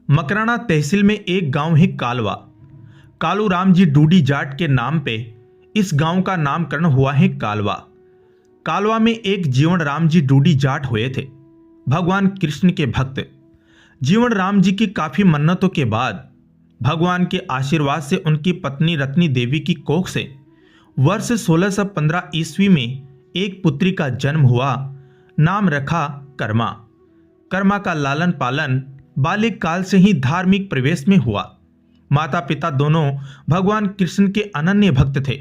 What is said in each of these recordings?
मकराना तहसील में एक गांव है कालवा। कालू राम जी डूडी जाट के नाम पे इस गांव का नामकरण हुआ है कालवा। कालवा में एक जीवन राम जी डूडी जाट हुए थे, भगवान कृष्ण के भक्त। जीवन राम जी की काफी मन्नतों के बाद भगवान के आशीर्वाद से उनकी पत्नी रत्नी देवी की कोख से वर्ष 1615 ईस्वी में एक पुत्री का जन्म हुआ। नाम रखा कर्मा। कर्मा का लालन पालन बालिक काल से ही धार्मिक प्रवेश में हुआ। माता पिता दोनों भगवान कृष्ण के अनन्य भक्त थे।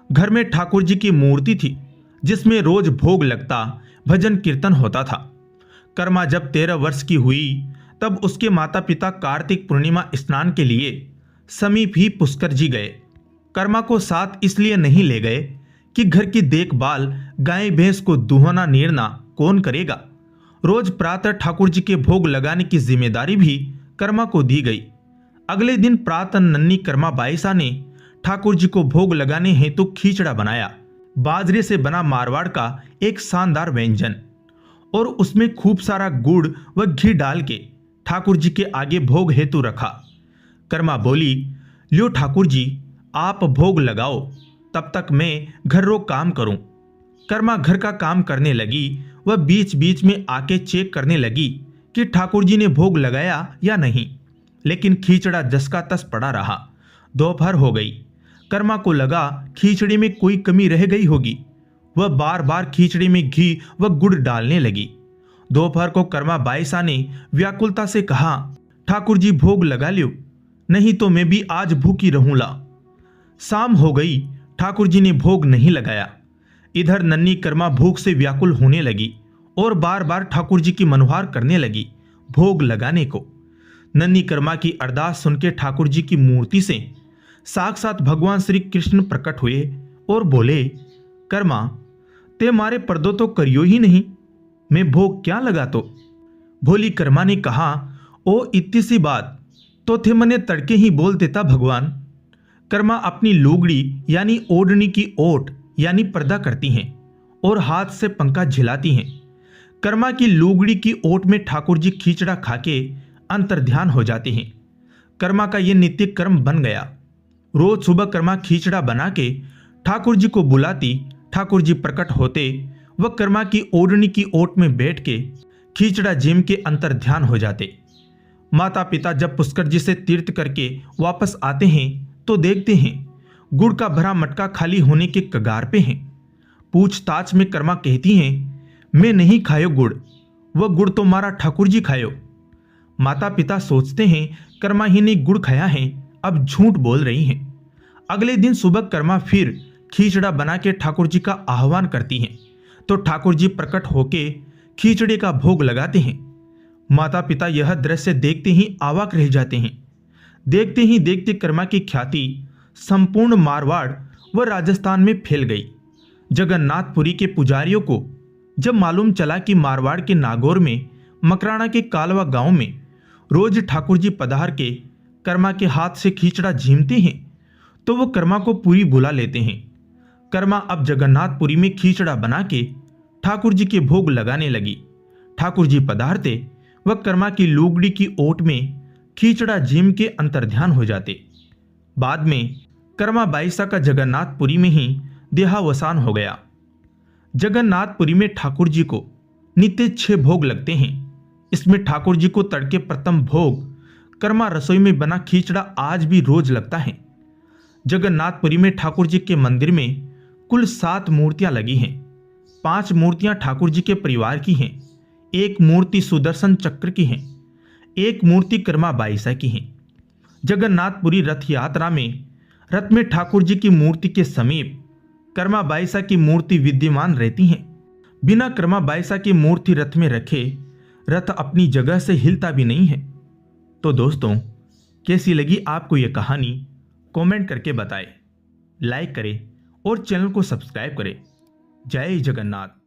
घर में ठाकुर जी की मूर्ति थी जिसमें रोज भोग लगता, भजन कीर्तन होता था। कर्मा जब 13 वर्ष की हुई तब उसके माता पिता कार्तिक पूर्णिमा स्नान के लिए समीप ही पुष्कर जी गए। कर्मा को साथ इसलिए नहीं ले गए कि घर की देखभाल, गाय भैंस को दुहना नीरना कौन करेगा। रोज प्रातः ठाकुर जी के भोग लगाने की जिम्मेदारी भी कर्मा को दी गई। अगले दिन प्रातः नन्ही कर्मा बाईसा ने ठाकुर जी को भोग लगाने हेतु खींचड़ा बनाया। बाजरे से बना मारवाड़ का एक शानदार व्यंजन, और उसमें खूब सारा गुड़ व घी डाल के ठाकुर जी के आगे भोग हेतु रखा। कर्मा बोली, लियो ठाकुर जी, आप भोग लगाओ, तब तक मैं घर रो काम करूं। कर्मा घर का काम करने लगी। वह बीच बीच में आके चेक करने लगी कि ठाकुर जी ने भोग लगाया या नहीं, लेकिन खींचड़ा जस का तस पड़ा रहा। दोपहर हो गई। कर्मा को लगा खींचड़ी में कोई कमी रह गई होगी। वह बार बार खींचड़ी में घी व गुड़ डालने लगी। दोपहर को कर्मा बाईसा ने व्याकुलता से कहा, ठाकुर जी भोग लगा लियो, नहीं तो मैं भी आज भूखी रहूंला। शाम हो गई, ठाकुर जी ने भोग नहीं लगाया। इधर नन्ही कर्मा भूख से व्याकुल होने लगी और बार बार ठाकुर जी की मनोहार करने लगी भोग लगाने को। नन्ही कर्मा की अरदास सुन के ठाकुर जी की मूर्ति से साक्षात भगवान श्री कृष्ण प्रकट हुए और बोले, कर्मा ते मारे पर्दो तो करियो ही नहीं, मैं भोग क्या लगा तो। भोली कर्मा ने कहा, ओ इतनी सी बात तो थे मने तड़के ही बोल देता भगवान। कर्मा अपनी लुगड़ी यानी ओढ़नी की ओट यानी पर्दा करती हैं और हाथ से पंखा झिलाती हैं। कर्मा की लुगड़ी की ओट में ठाकुर जी खींचड़ा खाके अंतर्ध्यान हो जाते हैं। कर्मा का यह नित्य कर्म बन गया। रोज सुबह कर्मा खींचड़ा बना के ठाकुर जी को बुलाती। ठाकुर जी प्रकट होते, वह कर्मा की ओढ़नी की ओट में बैठ के खींचड़ा जिम के अंतर्ध्यान हो जाते। माता पिता जब पुष्कर जी से तीर्थ करके वापस आते हैं तो देखते हैं गुड़ का भरा मटका खाली होने के कगार पे हैं। पूछताछ में कर्मा कहती हैं, मैं नहीं खायो गुड़, वह गुड़ तो मारा ठाकुर जी खायो। माता पिता सोचते हैं कर्मा ही ने गुड़ खाया है, अब झूठ बोल रही हैं। अगले दिन सुबह कर्मा फिर खींचड़ा बना के ठाकुर जी का आह्वान करती हैं तो ठाकुर जी प्रकट होके खींचड़े का भोग लगाते हैं। माता पिता यह दृश्य देखते ही अवाक रह जाते हैं। देखते ही देखते कर्मा की ख्याति संपूर्ण मारवाड़ व राजस्थान में फैल गई। जगन्नाथपुरी के पुजारियों को जब मालूम चला कि मारवाड़ के नागौर में मकराना के कालवा गांव में रोज ठाकुर जी पधार के कर्मा के हाथ से खींचड़ा झीमते हैं तो वो कर्मा को पूरी बुला लेते हैं। कर्मा अब जगन्नाथपुरी में खींचड़ा बना के ठाकुर जी के भोग लगाने लगी। ठाकुर जी पधारते, वह कर्मा की लुगड़ी की ओट में खींचड़ा झीम के अंतर्ध्यान हो जाते। बाद में कर्मा बाईसा का जगन्नाथपुरी में ही देहावसान हो गया। जगन्नाथपुरी में ठाकुर जी को नित्य 6 भोग लगते हैं। इसमें ठाकुर जी को तड़के प्रथम भोग कर्मा रसोई में बना खींचड़ा आज भी रोज लगता है। जगन्नाथपुरी में ठाकुर जी के मंदिर में कुल 7 मूर्तियां लगी हैं। 5 मूर्तियां ठाकुर जी के परिवार की हैं, 1 मूर्ति सुदर्शन चक्र की है, 1 मूर्ति कर्मा बाईसा की है। जगन्नाथपुरी रथ यात्रा में रथ में ठाकुर जी की मूर्ति के समीप कर्मा बाईसा की मूर्ति विद्यमान रहती हैं। बिना कर्मा बाईसा की मूर्ति रथ में रखे रथ अपनी जगह से हिलता भी नहीं है। तो दोस्तों, कैसी लगी आपको यह कहानी, कमेंट करके बताएं, लाइक करें और चैनल को सब्सक्राइब करें। जय जगन्नाथ।